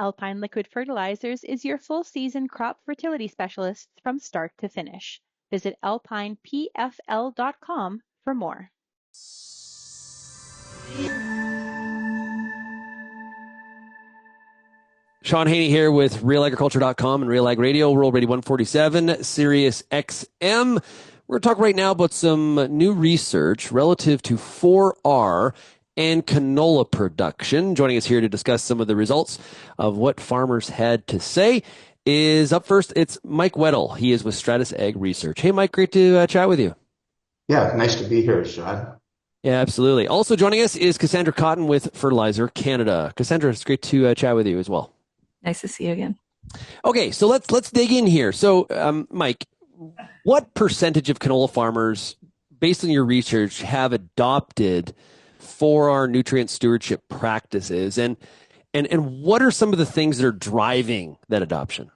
Alpine Liquid Fertilizers is your full season crop fertility specialist from start to finish. Visit alpinepfl.com for more. Sean Haney here with RealAgriculture.com and Real Ag Radio, World Radio 147, Sirius XM. We're going to talk right now about some new research relative to 4R and canola production. Joining us here to discuss some of the results of what farmers had to say is up first, it's Mike Weddel. He is with Stratus Ag Research. Hey, Mike, great to chat with you. Yeah, nice to be here, Sean. Yeah, absolutely. Also joining us is Cassandra Cotton with Fertilizer Canada. Cassandra, it's great to chat with you as well. Nice to see you again. Okay, so let's dig in here. So, Mike, what percentage of canola farmers, based on your research, have adopted 4R nutrient stewardship practices, and what are some of the things that are driving that adoption?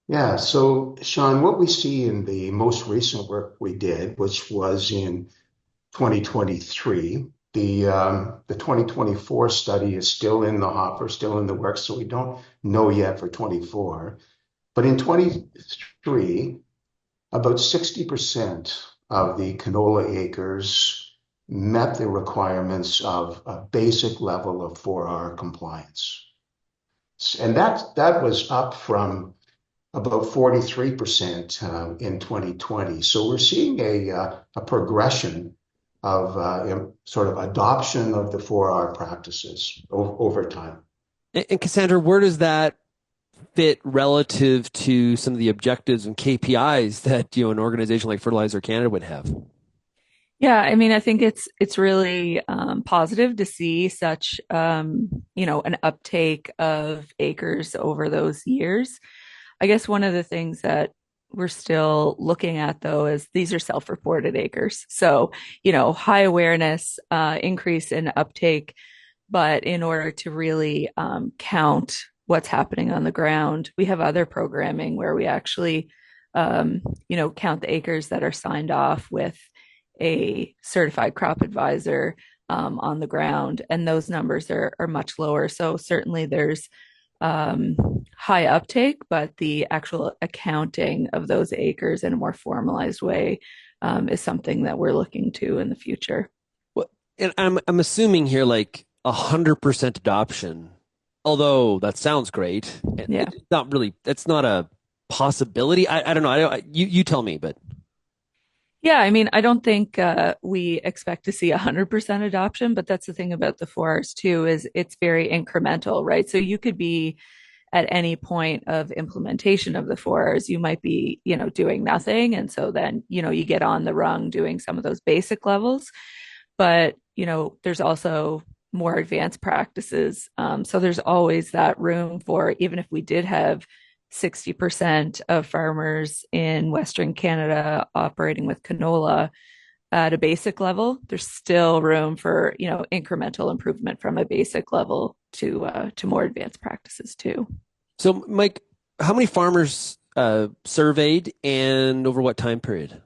Yeah, so Sean, what we see in the most recent work we did, which was in 2023, the 2024 study is still in the hopper, still in the works, so we don't know yet for 24. But in 23, about 60% of the canola acres met the requirements of a basic level of 4R compliance. And that was up from about 43% in 2020. So we're seeing a progression of sort of adoption of the 4R practices over time. And Cassandra, where does that fit relative to some of the objectives and KPIs that an organization like Fertilizer Canada would have? Yeah, I mean, I think it's really positive to see such an uptake of acres over those years. I guess one of the things that we're still looking at, though, is these are self-reported acres. So, high awareness, increase in uptake, but in order to really count what's happening on the ground, we have other programming where we actually, count the acres that are signed off with a certified crop advisor on the ground, and those numbers are much lower. So certainly there's high uptake, but the actual accounting of those acres in a more formalized way is something that we're looking to in the future. Well, and I'm assuming here like 100% adoption, although that sounds great. Yeah, it's not really. That's not a possibility. I don't know. You tell me, but. Yeah, I mean, I don't think we expect to see 100% adoption, but that's the thing about the 4Rs too, is it's very incremental, right? So you could be at any point of implementation of the 4Rs, you might be, doing nothing. And so then, you get on the rung doing some of those basic levels. But, there's also more advanced practices. So there's always that room for, even if we did have 60% of farmers in Western Canada operating with canola at a basic level, there's still room for, incremental improvement from a basic level to more advanced practices too. So, Mike, how many farmers surveyed and over what time period?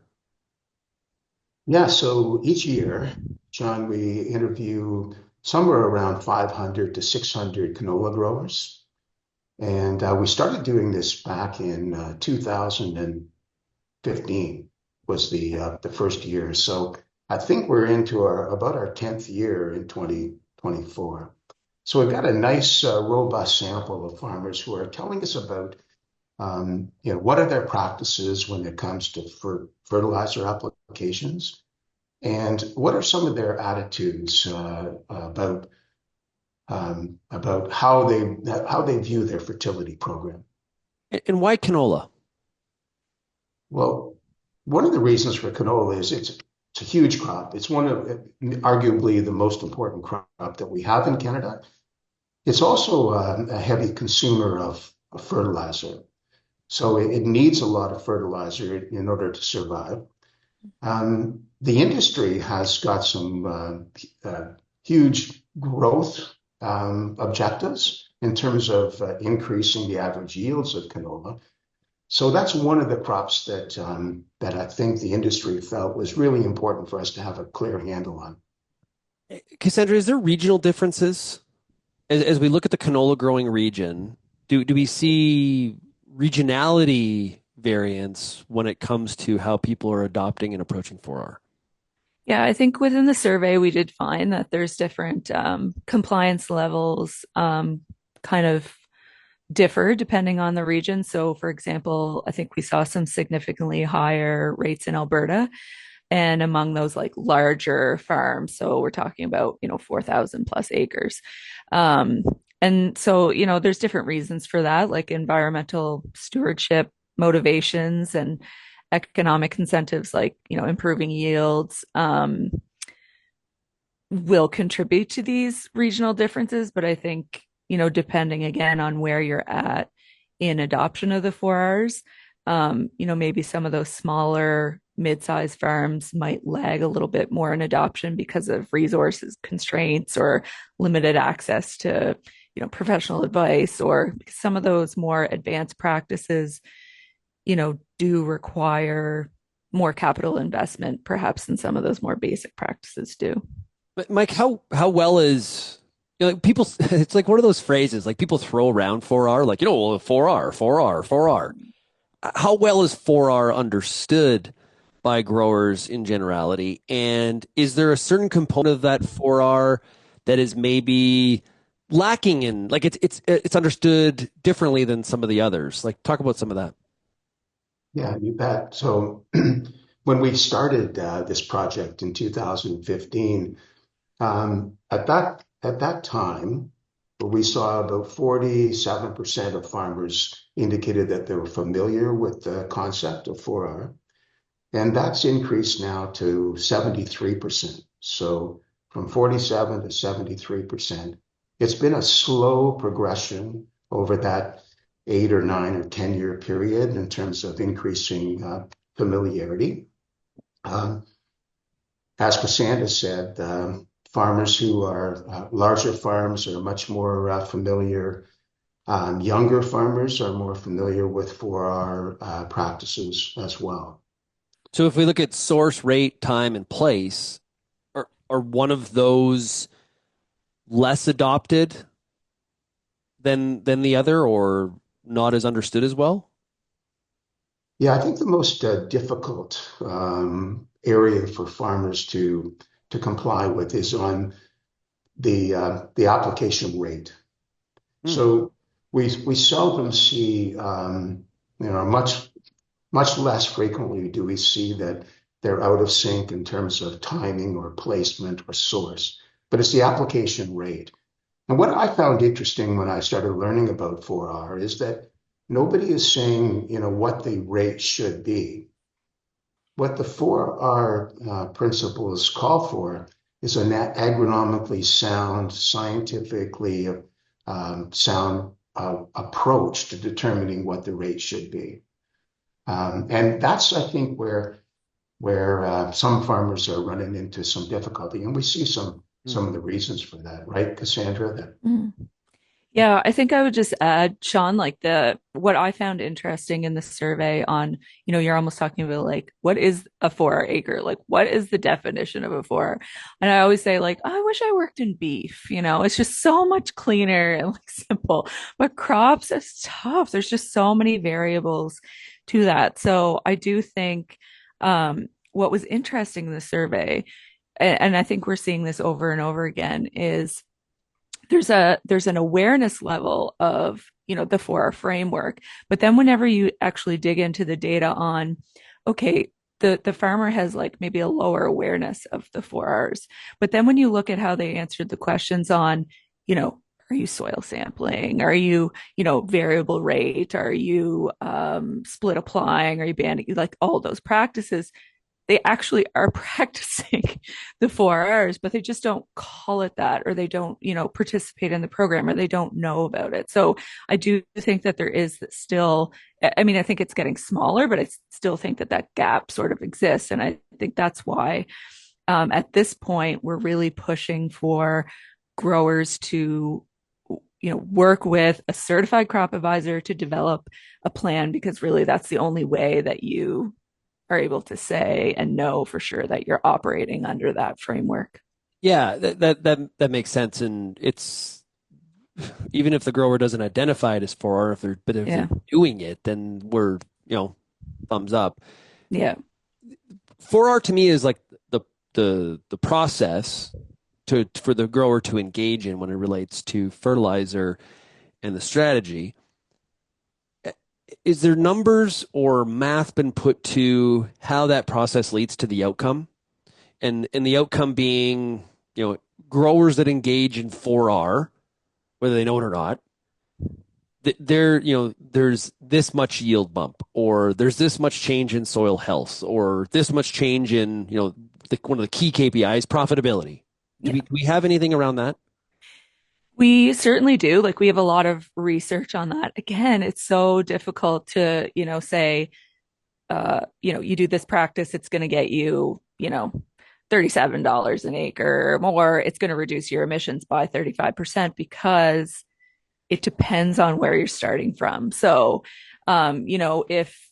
Yeah, so each year, John, we interview somewhere around 500 to 600 canola growers. And we started doing this back in 2015 was the first year. So I think we're into about our 10th year in 2024. So we've got a nice, robust sample of farmers who are telling us about, what are their practices when it comes to fertilizer applications, and what are some of their attitudes about how they view their fertility program. And why canola? Well, one of the reasons for canola is it's a huge crop. It's one of arguably the most important crop that we have in Canada. It's also a heavy consumer of fertilizer. So it needs a lot of fertilizer in order to survive. The industry has got some huge growth objectives in terms of increasing the average yields of canola. So that's one of the crops that I think the industry felt was really important for us to have a clear handle on. Cassandra, is there regional differences as we look at the canola growing region, do we see regionality variance when it comes to how people are adopting and approaching 4R? Yeah, I think within the survey, we did find that there's different compliance levels kind of differ depending on the region. So, for example, I think we saw some significantly higher rates in Alberta and among those like larger farms. So, we're talking about, 4,000 plus acres. Um, and so, there's different reasons for that, like environmental stewardship motivations and economic incentives like, improving yields, will contribute to these regional differences. But I think, depending again on where you're at in adoption of the 4Rs, maybe some of those smaller mid-sized farms might lag a little bit more in adoption because of resources constraints or limited access to, professional advice, or some of those more advanced practices, do require more capital investment, perhaps, than some of those more basic practices do. But Mike, how well is like people? It's like one of those phrases like people throw around 4R, like well, 4R, 4R, 4R. How well is 4R understood by growers in generality? And is there a certain component of that 4R that is maybe lacking in, like it's understood differently than some of the others? Like talk about some of that. Yeah, you bet. So when we started this project in 2015, at that time, we saw about 47% of farmers indicated that they were familiar with the concept of 4R, and that's increased now to 73%. So from 47 to 73%. It's been a slow progression over that 8 or 9 or 10 year period in terms of increasing familiarity. Um, as Cassandra said, farmers who are larger farms are much more familiar. Younger farmers are more familiar with 4R practices as well. So if we look at source, rate, time, and place, are one of those less adopted than the other, or not as understood as well? Yeah, I think the most difficult area for farmers to comply with is on the application rate. Hmm. So we seldom see, much less frequently do we see that they're out of sync in terms of timing or placement or source, but it's the application rate. And what I found interesting when I started learning about 4R is that nobody is saying, what the rate should be. What the 4R principles call for is an agronomically sound, scientifically sound approach to determining what the rate should be. And that's, I think, where some farmers are running into some difficulty, and we see some of the reasons for that, right, Cassandra? Mm. Yeah, I think I would just add, Sean, like the what I found interesting in the survey on, you're almost talking about like what is a 4 acre? Like what is the definition of a 4? And I always say like, I wish I worked in beef, it's just so much cleaner and like simple. But crops is tough. There's just so many variables to that. So I do think what was interesting in the survey, and I think we're seeing this over and over again, is there's an awareness level of the 4R framework, but then whenever you actually dig into the data on, okay, the farmer has like maybe a lower awareness of the 4Rs, but then when you look at how they answered the questions on, are you soil sampling, are you variable rate, are you split applying, are you banding, like all those practices, they actually are practicing the 4Rs, but they just don't call it that, or they don't, participate in the program, or they don't know about it. So I do think that there is still, I mean, I think it's getting smaller, but I still think that gap sort of exists. And I think that's why at this point, we're really pushing for growers to work with a certified crop advisor to develop a plan, because really that's the only way that you are able to say and know for sure that you're operating under that framework. Yeah, that makes sense, and it's even if the grower doesn't identify it as 4R, if they're Yeah. doing it, then we're, thumbs up. Yeah. 4R to me is like the process for the grower to engage in when it relates to fertilizer and the strategy. Is there numbers or math been put to how that process leads to the outcome? And the outcome being, growers that engage in 4R, whether they know it or not, there's this much yield bump, or there's this much change in soil health, or this much change in, one of the key KPIs, profitability. Do we have anything around that? We certainly do. Like we have a lot of research on that. Again, it's so difficult to, say, you do this practice, it's going to get you, $37 an acre or more. It's going to reduce your emissions by 35% because it depends on where you're starting from. So, if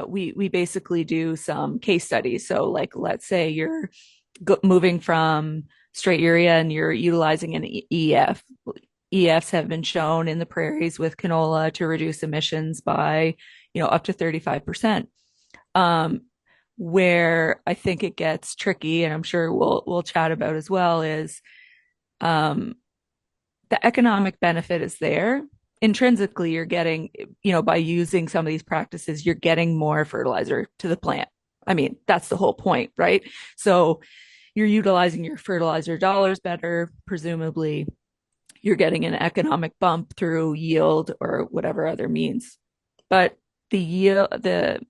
we basically do some case studies. So, like, let's say you're moving from straight urea and you're utilizing an EF. EFs have been shown in the prairies with canola to reduce emissions by, up to 35%. Where I think it gets tricky, and I'm sure we'll chat about as well, is the economic benefit is there. Intrinsically, you're getting, by using some of these practices, you're getting more fertilizer to the plant. I mean, that's the whole point, right? So you're utilizing your fertilizer dollars better, presumably you're getting an economic bump through yield or whatever other means. But the yield, the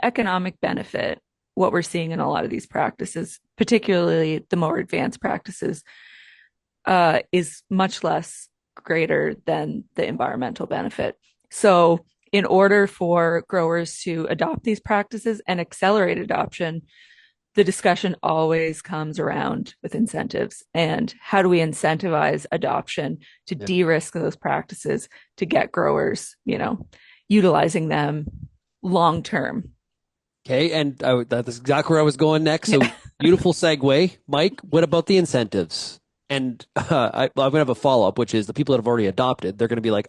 economic benefit, what we're seeing in a lot of these practices, particularly the more advanced practices, is much less greater than the environmental benefit. So in order for growers to adopt these practices and accelerate adoption, the discussion always comes around with incentives and how do we incentivize adoption to de-risk those practices to get growers, utilizing them long term. Okay, and that's exactly where I was going next. So beautiful segue. Mike, what about the incentives? And I'm going to have a follow-up, which is the people that have already adopted, they're going to be like,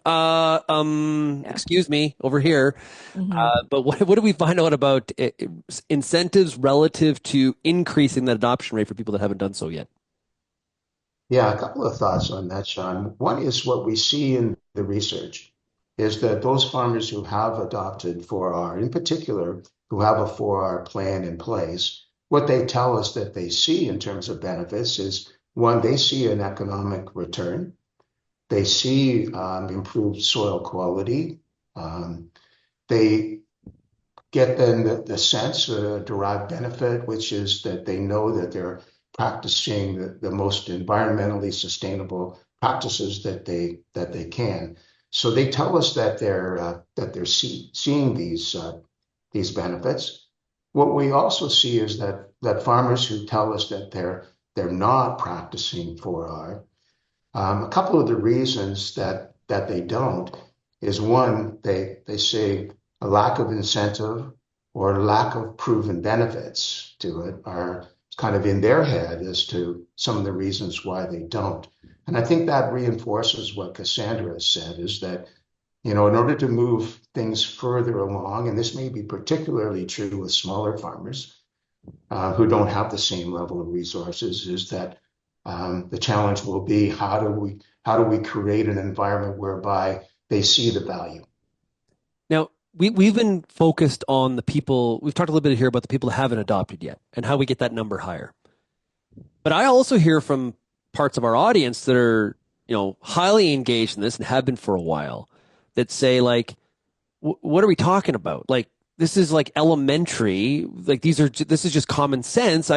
excuse me, over here. Mm-hmm. But what do we find out about incentives relative to increasing that adoption rate for people that haven't done so yet? Yeah, a couple of thoughts on that, Sean. One is what we see in the research is that those farmers who have adopted 4R, in particular, who have a 4R plan in place, what they tell us that they see in terms of benefits is, one, they see an economic return. They see improved soil quality. They get then the sense, derived benefit, which is that they know that they're practicing the most environmentally sustainable practices that they can. So they tell us that they're seeing these benefits. What we also see is that farmers who tell us that they're not practicing 4R. A couple of the reasons that they don't is, one, they say a lack of incentive or lack of proven benefits to it are kind of in their head as to some of the reasons why they don't. And I think that reinforces what Cassandra has said, is that, in order to move things further along, and this may be particularly true with smaller farmers who don't have the same level of resources, is that the challenge will be how do we create an environment whereby they see the value. Now, we've been focused on the people. We've talked a little bit here about the people that haven't adopted yet and how we get that number higher. But I also hear from parts of our audience that are, highly engaged in this and have been for a while, that say, like, what are we talking about? Like, this is like elementary. Like, this is just common sense.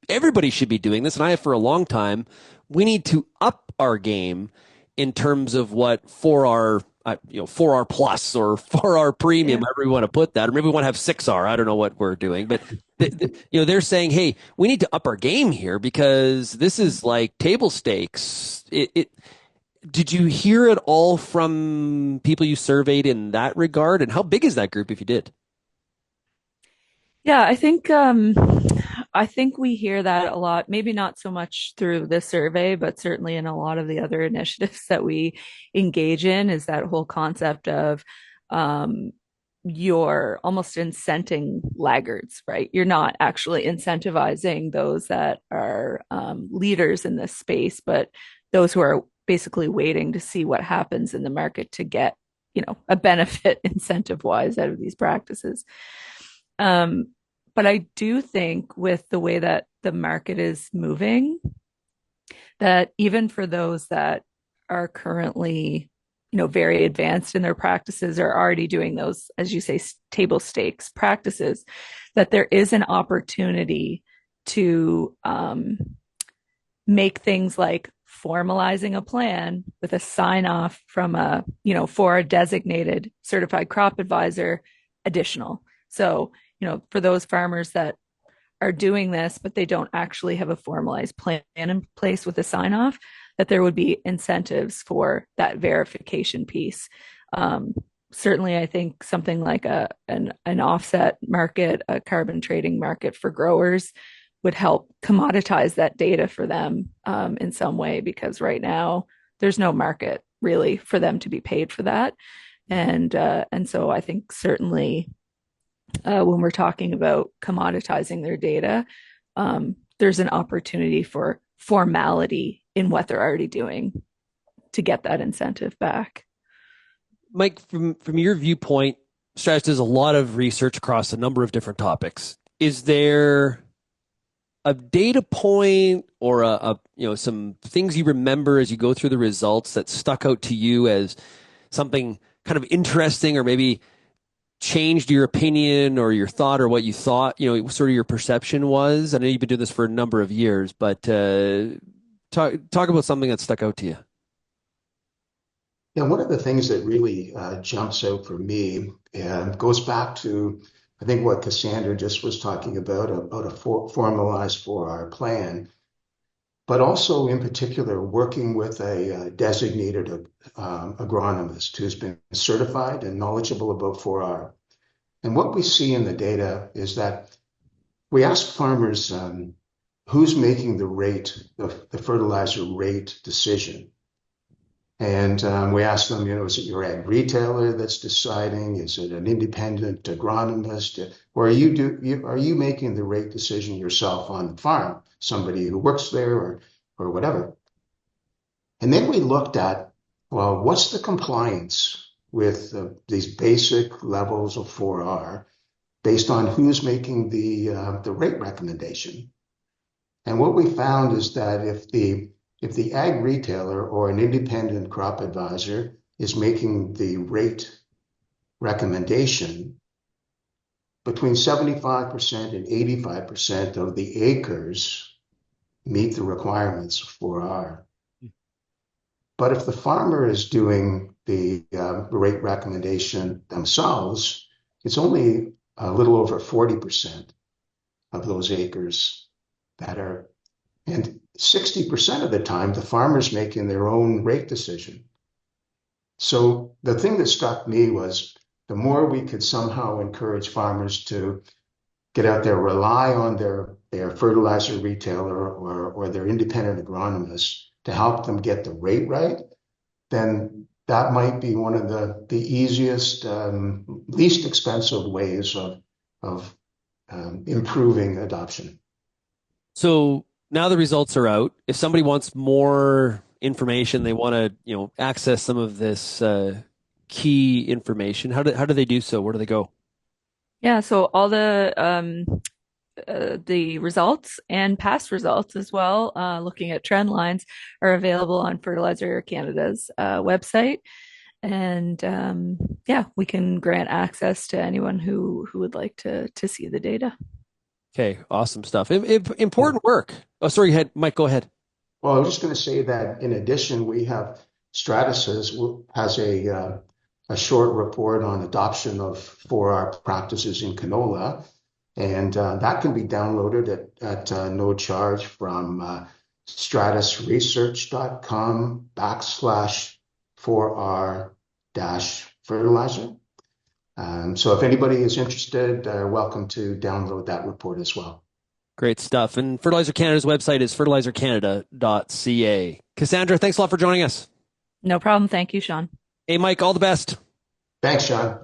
Everybody should be doing this, and I have for a long time. We need to up our game in terms of what 4R, 4R plus or 4R premium, however we want to put that, or maybe we want to have 6R. I don't know what we're doing, but they're saying, hey, we need to up our game here because this is like table stakes. Did you hear it all from people you surveyed in that regard, and how big is that group if you did? Yeah, I think I think we hear that a lot, maybe not so much through this survey, but certainly in a lot of the other initiatives that we engage in, is that whole concept of um, you're almost incenting laggards, right? You're not actually incentivizing those that are leaders in this space, but those who are basically waiting to see what happens in the market to get, a benefit incentive wise out of these practices. Um, but I do think with the way that the market is moving, that even for those that are currently, very advanced in their practices, are already doing those, as you say, table stakes practices, that there is an opportunity to make things like formalizing a plan with a sign off from for a designated certified crop advisor additional. So, for those farmers that are doing this, but they don't actually have a formalized plan in place with a sign off, that there would be incentives for that verification piece. Certainly, I think something like an offset market, a carbon trading market for growers would help commoditize that data for them in some way, because right now there's no market really for them to be paid for that. And so I think certainly when we're talking about commoditizing their data, there's an opportunity for formality in what they're already doing to get that incentive back. Mike, from your viewpoint, Stratus does a lot of research across a number of different topics. Is there a data point or some things you remember as you go through the results that stuck out to you as something kind of interesting, or maybe changed your opinion or your thought, or what you thought, sort of your perception was? I know you've been doing this for a number of years, but talk about something that stuck out to you. Yeah, one of the things that really jumps out for me goes back to, I think, what Cassandra just was talking about a formalized 4R plan, but also in particular working with a designated agronomist who's been certified and knowledgeable about 4R. And what we see in the data is that we ask farmers who's making the fertilizer rate decision. And we ask them, is it your ag retailer that's deciding? Is it an independent agronomist? Or are you making the rate decision yourself on the farm? Somebody who works there or whatever. And then we looked at, well, what's the compliance with these basic levels of 4R based on who's making the rate recommendation? And what we found is that if the ag retailer or an independent crop advisor is making the rate recommendation, between 75% and 85% of the acres meet the requirements of 4R. But if the farmer is doing the rate recommendation themselves, it's only a little over 40% of those acres that are, and 60% of the time, the farmer's making their own rate decision. So the thing that struck me was the more we could somehow encourage farmers to get out there, rely on their fertilizer retailer or their independent agronomist to help them get the rate right, then that might be one of the easiest, least expensive ways of improving adoption. So now the results are out. If somebody wants more information, they want to, access some of this key information, how do they do so? Where do they go? Yeah, so all the results and past results as well, looking at trend lines, are available on Fertilizer Canada's website. And we can grant access to anyone who would like to see the data. Okay, awesome stuff. Important work. Oh, sorry, Mike, go ahead. Well, I was just going to say that in addition, we have Stratus has a short report on adoption of 4R practices in canola. And that can be downloaded at no charge from stratusresearch.com/4R-fertilizer. So if anybody is interested, welcome to download that report as well. Great stuff. And Fertilizer Canada's website is fertilizercanada.ca. Cassandra, thanks a lot for joining us. No problem. Thank you, Sean. Hey, Mike, all the best. Thanks, Sean.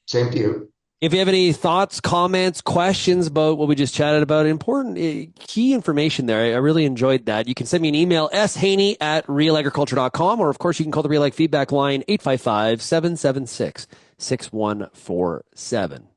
Same to you. If you have any thoughts, comments, questions about what we just chatted about, important key information there, I really enjoyed that. You can send me an email, shaney@realagriculture.com, or of course you can call the Real Ag feedback line, 855-776-6147.